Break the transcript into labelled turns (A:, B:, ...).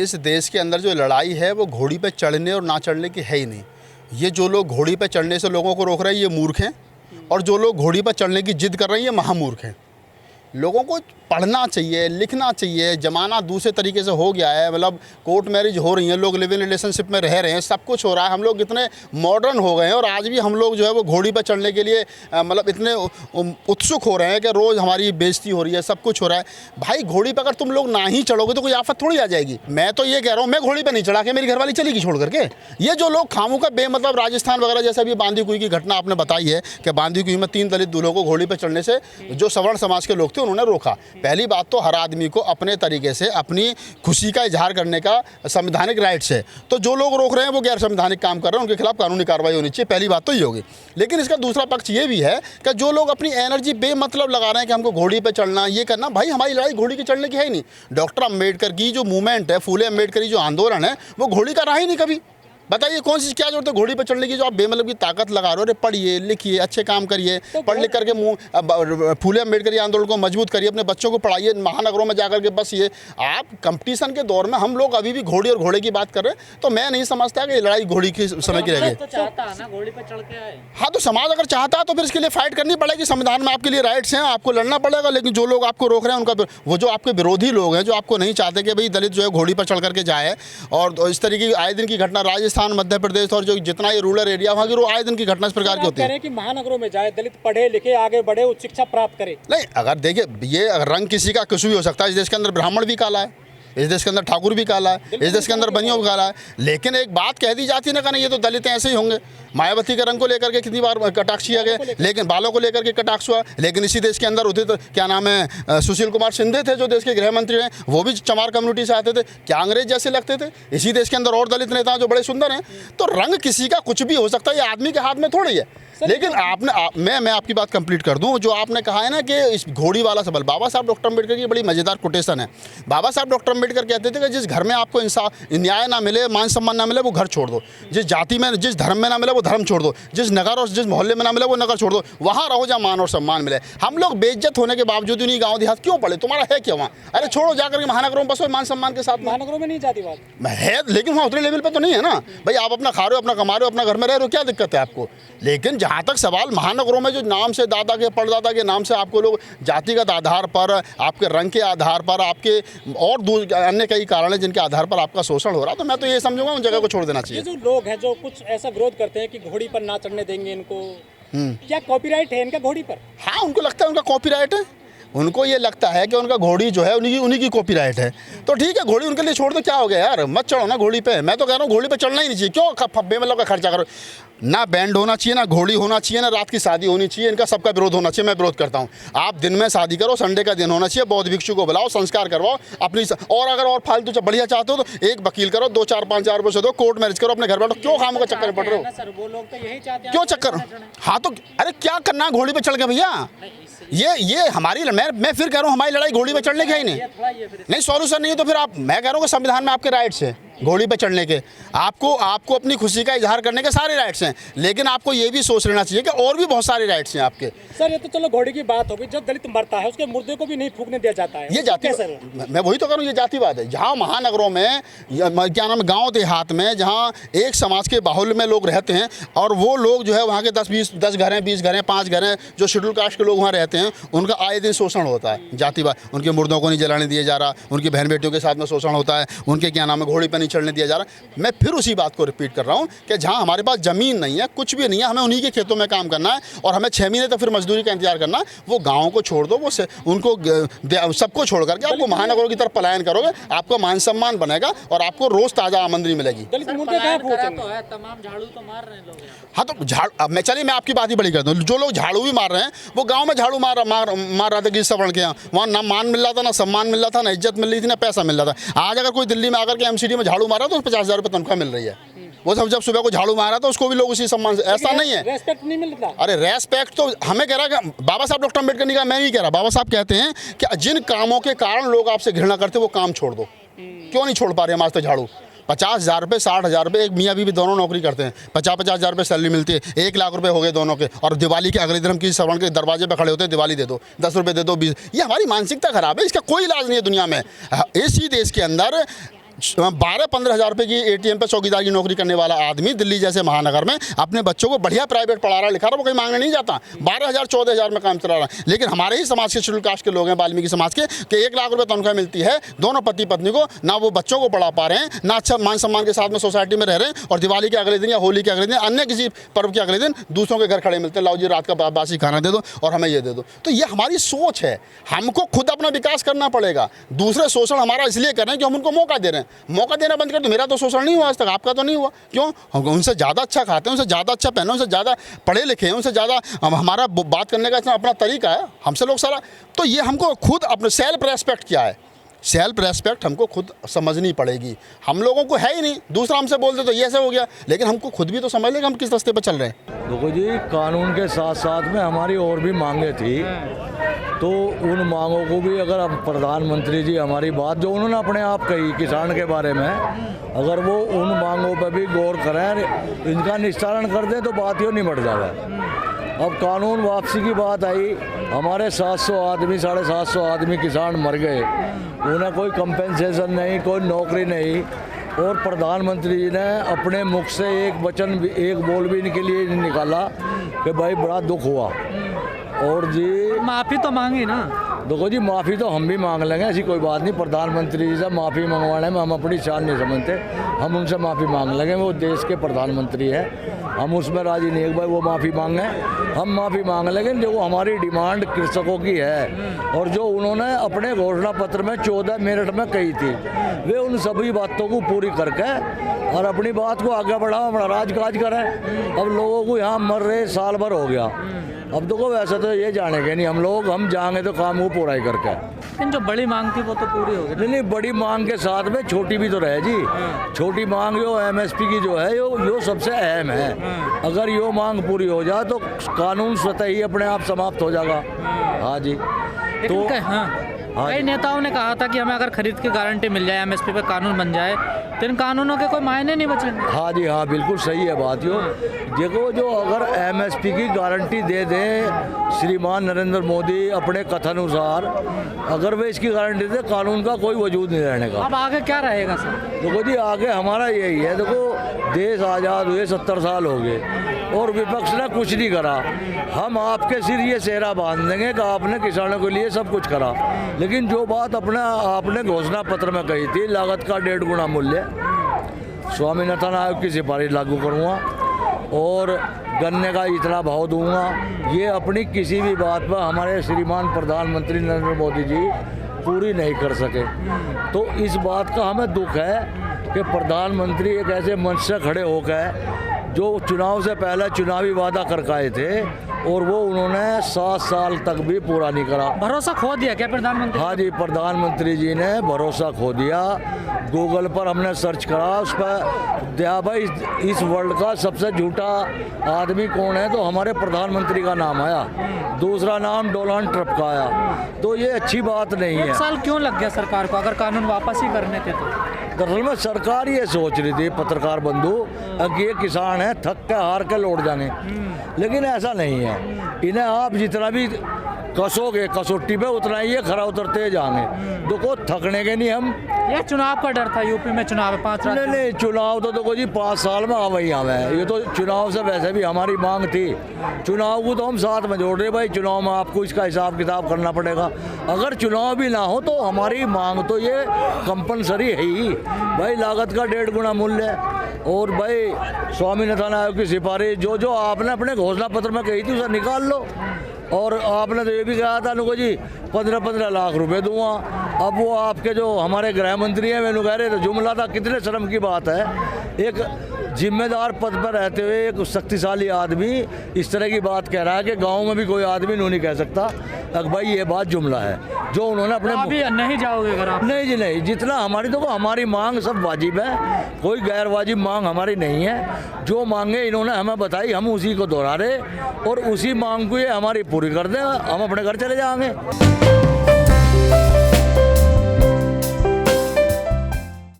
A: इस देश के अंदर जो लड़ाई है वो घोड़ी पे चढ़ने और ना चढ़ने की है ही नहीं। ये जो लोग घोड़ी पे चढ़ने से लोगों को रोक रहे हैं ये मूर्ख हैं, और जो लोग घोड़ी पर चढ़ने की जिद कर रहे हैं ये महामूर्ख हैं। लोगों को पढ़ना चाहिए, लिखना चाहिए। ज़माना दूसरे तरीके से हो गया है, मतलब कोर्ट मैरिज हो रही हैं, लोग लिव इन रिलेशनशिप में रह रहे हैं, सब कुछ हो रहा है। हम लोग इतने मॉडर्न हो गए हैं और आज भी हम लोग जो है वो घोड़ी पर चढ़ने के लिए मतलब इतने उत्सुक हो रहे हैं कि रोज़ हमारी बेइज्जती हो रही है, सब कुछ हो रहा है। भाई घोड़ी पर अगर तुम लोग ना ही चढ़ोगे तो कोई आफत थोड़ी आ जाएगी। मैं तो ये कह रहा हूँ, मैं घोड़ी पर नहीं चढ़ा के मेरी घरवाली चलेगी छोड़ करके। ये जो लोग खामों का बेमतलब राजस्थान वगैरह जैसे अभी बांदी कुई की घटना आपने बताई है कि बांदी कुई में 3 दलित दूल्हों को घोड़ी पर चढ़ने से जो सवर्ण समाज के लोग थे उन्होंने रोका। पहली बात तो हर आदमी को अपने तरीके से अपनी खुशी का इजहार करने का संवैधानिक राइट्स है, तो जो लोग रोक रहे हैं वो गैर संवैधानिक काम कर रहे हैं, उनके खिलाफ कानूनी कार्रवाई होनी चाहिए। पहली बात तो ये होगी। लेकिन इसका दूसरा पक्ष ये भी है कि जो लोग अपनी एनर्जी बेमतलब लगा रहे हैं कि हमको घोड़ी पे चढ़ना, ये करना, भाई हमारी लड़ाई घोड़ी की चढ़ने की है ही नहीं। डॉक्टर अम्बेडकर की जो मूवमेंट है, फूले अम्बेडकर जो आंदोलन है, वो घोड़ी का रहा ही नहीं कभी। बताइए कौन सी क्या जरूरत है घोड़ी पर चढ़ने की, जो आप बेमतलब की ताकत लगा रहे हो। अरे पढ़िए लिखिए, अच्छे काम करिए, पढ़ लिख करके फूले अम्बेडकर आंदोलन को मजबूत करिए, अपने बच्चों को पढ़ाइए, महानगरों में जाकर के बसिए। आप कंपटीशन के दौर में हम लोग अभी भी घोड़ी और घोड़े की बात कर रहे हैं, तो मैं नहीं समझता कि लड़ाई घोड़ी की समय की रहेगी। हाँ, तो समाज अगर चाहता है तो फिर इसके लिए फाइट करनी पड़ेगी। संविधान में आपके लिए राइट्स हैं, आपको लड़ना पड़ेगा। लेकिन जो लोग आपको रोक रहे हैं उनका, वो जो आपके विरोधी लोग हैं जो आपको नहीं चाहते कि भाई दलित जो है घोड़ी पर चढ़ करके जाए, और इस तरीके की आए दिन की घटना राजस्थान, मध्य प्रदेश और जो जितना ये रूरल एरिया वहाँ की वो आए दिन की घटना इस प्रकार की होती है
B: कि महानगरों में जाए, दलित पढ़े लिखे आगे बढ़े, उच्च शिक्षा प्राप्त करे।
A: नहीं, अगर देखिए ये रंग किसी का कुछ भी हो सकता है। इस देश के अंदर ब्राह्मण भी काला है, इस देश के अंदर ठाकुर भी काला है, इस देश के अंदर बनियों भी काला है। लेकिन एक बात कह दी जाती है ना, कहना ये तो दलित ऐसे ही होंगे। मायावती के रंग को लेकर के कितनी बार कटाक्ष किया गया, लेकिन बालों को लेकर के कटाक्ष हुआ। लेकिन इसी देश के अंदर होते तो क्या नाम है, सुशील कुमार शिंदे थे जो देश के गृह मंत्री हैं, वो भी चमार कम्युनिटी से आते थे, क्या अंग्रेज जैसे लगते थे। इसी देश के अंदर और दलित नेता जो बड़े सुंदर हैं। तो रंग किसी का कुछ भी हो सकता है, ये आदमी के हाथ में थोड़ी है। लेकिन आपने मैं आपकी बात कंप्लीट कर दूं, जो आपने कहा है ना कि इस घोड़ी वाला सवाल, बाबा साहब डॉक्टर अम्बेडकर की बड़ी मजेदार कोटेशन है। बाबा साहब डॉक्टर अम्बेडकर कहते थे कि जिस घर में आपको इंसाफ न्याय ना मिले, मान सम्मान ना मिले, वो घर छोड़ दो। जिस जाति में, जिस धर्म में ना मिले वो धर्म छोड़ दो। जिस नगर और जिस मोहल्ले में ना मिले वो नगर छोड़ दो। वहाँ रहो जहाँ मान और सम्मान मिले। हम लोग बेइज्जत होने के बावजूद उन्हीं गाँव देहात क्यों पड़े, तुम्हारा है क्या वहाँ? अरे छोड़ो, जाकर के महानगरों में बसो मान सम्मान के साथ।
B: महानगरों में नहीं जातिवाद
A: है, लेकिन वहाँ उतने लेवल पे तो नहीं है ना भाई। आप अपना खा रहे हो, अपना कमा रहे हो, अपना घर में रह रहे हो, क्या दिक्कत है आपको? लेकिन जहाँ तक सवाल महानगरों में जो नाम से दादा के परदादा के नाम से आपको लोग जातिगत आधार पर, आपके रंग के आधार पर, आपके और अन्य कई कारण हैं जिनके आधार पर आपका शोषण हो रहा है, तो मैं तो ये समझूंगा उन जगह को छोड़ देना चाहिए।
B: ये जो लोग हैं जो कुछ ऐसा विरोध करते हैं कि घोड़ी पर ना चढ़ने देंगे इनको, क्या कॉपीराइट है इनका घोड़ी पर?
A: हाँ, उनको लगता है उनका कॉपीराइट है। उनको ये लगता है कि उनका घोड़ी जो है उन्हीं की कॉपीराइट है। तो ठीक है, घोड़ी उनके लिए छोड़ दो, क्या हो गया यार, मत चढ़ो ना घोड़ी पे। मैं तो कह रहा हूँ घोड़ी पे चढ़ना ही नहीं चाहिए। क्यों फब्बे मतलब का खर्चा करो? ना बैंड होना चाहिए, ना घोड़ी होना चाहिए, ना रात की शादी होनी चाहिए। इनका सबका विरोध होना चाहिए। मैं विरोध करता हूँ। आप दिन में शादी करो, संडे का दिन होना चाहिए, बौद्ध भिक्षु को बुलाओ, संस्कार करवाओ अपनी। और अगर और फालतू जब बढ़िया चाहते हो तो एक वकील करो, 2 4 5 हज़ार रुपये दो, कोर्ट मैरिज करो, अपने घर बैठो। क्यों खामों का चक्कर में पड़ रहे हो?
B: सर वो लोग तो यही चाहते हैं,
A: क्यों चक्कर? हाँ तो अरे क्या करना है घोड़ी पे चढ़ के भैया? ये हमारी, मैं फिर कह रहा हूँ हमारी लड़ाई घोड़ी पे चढ़ने की ही नहीं सॉल्यूशन नहीं है। तो फिर आप, मैं कह रहा हूँ कि संविधान में आपके राइट्स हैं घोड़ी पे चढ़ने के, आपको अपनी खुशी का इजहार करने के सारे राइट्स हैं। लेकिन आपको ये भी सोच लेना चाहिए कि और भी बहुत सारे राइट्स हैं आपके।
B: सर ये तो चलो घोड़ी की बात होगी, जब दलित मरता है उसके मुर्दे को भी नहीं फूकने दिया जाता है,
A: ये जाति, मैं वही तो कह रहा हूँ, ये जातिवाद है। जहाँ महानगरों में क्या नाम, गाँव देहात में जहाँ एक समाज के बाहुल्य में लोग रहते हैं, और वो लोग जो है वहाँ के 10 घर हैं, 20 घर हैं, 5 घर हैं, जो शेड्यूल कास्ट के लोग वहाँ रहते हैं, उनका आए दिन शोषण होता है, जातिवाद। उनके मुर्दों को नहीं जलाने दिया जा रहा, उनकी बहन बेटियों के साथ में शोषण होता है, उनके क्या नाम है घोड़ी पर नहीं चढ़ने दिया जा रहा। मैं फिर उसी बात को रिपीट कर रहा हूँ कि जहाँ हमारे पास ज़मीन नहीं है, कुछ भी नहीं है, हमें उन्हीं के खेतों में काम करना है, और हमें 6 महीने तक फिर मजदूरी का इंतजार करना है। वो गाँव को छोड़ दो, वो उनको सबको छोड़ करके आपको महानगरों की तरफ पलायन करोगे, आपका मान सम्मान बनेगा और आपको रोज़ ताज़ा आमदनी मिलेगी।
B: तमाम झाड़ू तो मार रहे हैं लोग।
A: हाँ तो चलिए मैं आपकी बात ही बड़ी कर दूँ। जो लोग झाड़ू भी मार रहे हैं, वो गाँव में झाड़ू मार रहा था कि सवर्ण के यहाँ, वहाँ ना मान मिल रहा था, ना सम्मान मिल रहा था, ना इज्जत मिल रही थी, ना पैसा मिल रहा था। आज अगर कोई दिल्ली में आकर के एमसीडी में झाड़ू मारा तो 50,000 रुपये तनख्वाह मिल रही है। वो सब जब सुबह को झाड़ू मारा तो उसको भी लोग उसी सम्मान से, ऐसा नहीं है,
B: रेस्पेक्ट नहीं मिल रहा।
A: अरे रेस्पेक्ट तो हमें कह रहा है बाबा साहब डॉक्टर अम्बेडकर ने कहा, मैं नहीं कह रहा। बाबा साहब कहते हैं कि जिन कामों के कारण लोग आपसे घृणा करते वो काम छोड़ दो। क्यों नहीं छोड़ पा रहे हम आज तक झाड़ू? 50,000 रुपये, 60,000 रुपये, एक मियाँ बीवी दोनों नौकरी करते हैं, 50-50 हज़ार रुपये सैलरी मिलती है, 1 लाख रुपये हो गए दोनों के, और दिवाली के अगले दिन हम किसी सवर्ण के दरवाजे पर खड़े होते हैं, दिवाली दे दो, 10 रुपये दे दो, 20। ये हमारी मानसिकता खराब है, इसका कोई इलाज नहीं है दुनिया में। इसी देश के अंदर 12-15 हज़ार रुपये की एटीएम पे चौकीदार की नौकरी करने वाला आदमी दिल्ली जैसे महानगर में अपने बच्चों को बढ़िया प्राइवेट पढ़ा रहा लिखा रहा, वो कहीं मांगने नहीं जाता। 12,000-14,000 में काम चला रहा है। लेकिन हमारे ही समाज के शेड्यूल कास्ट के लोग हैं, वाल्मीकि समाज के, कि 1 लाख रुपये तनख्वाह मिलती है, दोनों पति पत्नी को, ना वो बच्चों को पढ़ा पा रहे हैं, ना अच्छा मान सम्मान के साथ में सोसाइटी में रह रहे हैं, और दिवाली के अगले दिन या होली के अगले दिन, अन्य किसी पर्व के अगले दिन दूसरों के घर खड़े मिलते हैं, लाओ जी रात का बासी खाना दे दो और हमें ये दे दो। तो ये हमारी सोच है। हमको खुद अपना विकास करना पड़ेगा। दूसरे शोषण हमारा इसलिए कर रहे हैं कि हम उनको मौका दे रहे हैं। मौका देना बंद कर दो, मेरा तो शोषण नहीं हुआ आज तक, आपका तो नहीं हुआ, क्यों? हम उनसे ज़्यादा अच्छा खाते हैं, उनसे ज़्यादा अच्छा पहने, उनसे ज़्यादा पढ़े लिखे हैं, उनसे ज़्यादा हमारा बात करने का अपना तरीका है, हमसे लोग सारा। तो ये हमको खुद अपने सेल्फ रेस्पेक्ट क्या है, सेल्फ रेस्पेक्ट हमको खुद समझनी पड़ेगी। हम लोगों को है ही नहीं, दूसरा हमसे बोल दे तो ये ऐसे हो गया, लेकिन हमको खुद भी तो समझ लें कि हम किस रास्ते पर चल रहे हैं।
C: देखो जी, कानून के साथ साथ में हमारी और भी मांगे थी, तो उन मांगों को भी अगर अब प्रधानमंत्री जी हमारी बात जो उन्होंने अपने आप कही किसान के बारे में, अगर वो उन मांगों पर भी गौर करें, इनका निस्तारण कर दें तो बात ही निमट जाए। अब कानून वापसी की बात आई, हमारे 700 आदमी 750 आदमी किसान मर गए, उन्हें कोई कंपेंसेशन नहीं, कोई नौकरी नहीं, और प्रधानमंत्री जी ने अपने मुख से एक वचन एक बोल भी इनके लिए नहीं निकाला कि भाई बड़ा दुख हुआ। और जी
D: माफ़ी तो मांगी ना,
C: देखो जी, माफ़ी तो हम भी मांग लेंगे, ऐसी कोई बात नहीं। प्रधानमंत्री जी से माफ़ी मंगवाने में हम अपनी शान नहीं समझते, हम उनसे माफ़ी मांग लेंगे, वो देश के प्रधानमंत्री है, हम उसमें राजी नहीं है भाई वो माफ़ी मांगे, हम माफ़ी मांग लेंगे। जो हमारी डिमांड कृषकों की है और जो उन्होंने अपने घोषणा पत्र में 14 मिनट में कही थी, वे उन सभी बातों को पूरी करके और अपनी बात को आगे बढ़ाओ, अपना राजकाज करें। अब लोगों को यहाँ मर रहे साल भर हो गया, अब देखो वैसे तो ये जानेंगे नहीं हम लोग, हम जाएंगे तो काम वो पूरा ही करके।
D: लेकिन जो बड़ी मांग थी वो तो पूरी हो गई।
C: नहीं, बड़ी मांग के साथ में छोटी भी तो रहे जी। छोटी मांग जो MSP की जो है यो सबसे अहम है। अगर यो मांग पूरी हो जाए तो कानून स्वतः ही अपने आप समाप्त हो जाएगा। हाँ जी, तो
D: कई नेताओं ने कहा था कि हमें अगर खरीद की गारंटी मिल जाए, MSP पे कानून बन जाए, तो इन कानूनों के कोई मायने नहीं बचेंगे।
C: हाँ जी, हाँ बिल्कुल सही है बात यो। देखो, जो अगर MSP की गारंटी दे दें श्रीमान नरेंद्र मोदी अपने कथानुसार, अगर वे इसकी गारंटी दे, कानून का कोई वजूद नहीं रहने का।
D: अब आगे क्या रहेगा सर?
C: देखो जी, आगे हमारा यही है। देखो, देश आज़ाद हुए 70 साल हो गए और विपक्ष ने कुछ नहीं करा। हम आपके सिर ये सेहरा बांध देंगे कि आपने किसानों के लिए सब कुछ करा, लेकिन जो बात आपने घोषणा पत्र में कही थी, लागत का 1.5 गुना मूल्य, स्वामीनाथन आयोग की सिफारिश लागू करूँगा और गन्ने का इतना भाव दूंगा, ये अपनी किसी भी बात पर हमारे श्रीमान प्रधानमंत्री नरेंद्र मोदी जी पूरी नहीं कर सके। तो इस बात का हमें दुख है कि प्रधानमंत्री एक ऐसे मंच से खड़े होकर जो चुनाव से पहले चुनावी वादा कर आए थे और वो उन्होंने 7 साल तक भी पूरा नहीं करा।
D: भरोसा खो दिया क्या प्रधानमंत्री?
C: हाँ जी, प्रधानमंत्री जी ने भरोसा खो दिया। गूगल पर हमने सर्च करा, उस पर दिया भाई इस वर्ल्ड का सबसे झूठा आदमी कौन है, तो हमारे प्रधानमंत्री का नाम आया, दूसरा नाम डोनाल्ड ट्रम्प का आया। तो ये अच्छी बात नहीं है।
D: 1 साल क्यों लग गया सरकार को अगर कानून वापस ही करने थे तो?
C: दरअसल में सरकार ये सोच रही थी, पत्रकार बंधु, कि ये किसान है थक के हार के लौट जाने, लेकिन ऐसा नहीं है। इन्हें आप जितना भी कसोगे कसौटी पे, उतना ही ये खरा उतरते जाएंगे। देखो, थकने के नहीं हम।
D: ये चुनाव का डर था, यूपी में चुनाव है 5 राज्यों में।
C: नहीं, चुनाव तो देखो जी 5 साल में आवे ही आवे। ये तो चुनाव से वैसे भी हमारी मांग थी, चुनाव को तो हम साथ में जोड़ रहे भाई, चुनाव में आपको इसका हिसाब किताब करना पड़ेगा। अगर चुनाव भी ना हो तो हमारी मांग तो ये कंपलसरी है ही भाई, लागत का 1.5 गुना मूल्य और भाई स्वामीनाथन आयोग की सिफारिश जो आपने अपने घोषणा पत्र में कही थी उसे निकाल लो। और आपने तो ये भी कहा था नुको जी 15-15 लाख रुपए दूंगा। अब वो आपके जो हमारे गृह मंत्री हैं वे कह रहे थे, जुमला था, कितने शर्म की बात है। एक जिम्मेदार पद पर रहते हुए एक शक्तिशाली आदमी इस तरह की बात कह रहा है कि गांव में भी कोई आदमी नहीं कह सकता। भाई ये बात जुमला है जो उन्होंने अपने।
D: अभी नहीं जाओगे अगर आप?
C: नहीं जी नहीं, जितना हमारी तो हमारी मांग सब वाजिब है, कोई गैर वाजिब मांग हमारी नहीं है। जो मांगे इन्होंने हमें बताई हम उसी को दोहरा रहे और उसी मांग को ये हमारी पूरी कर दें, हम अपने घर चले जाएंगे।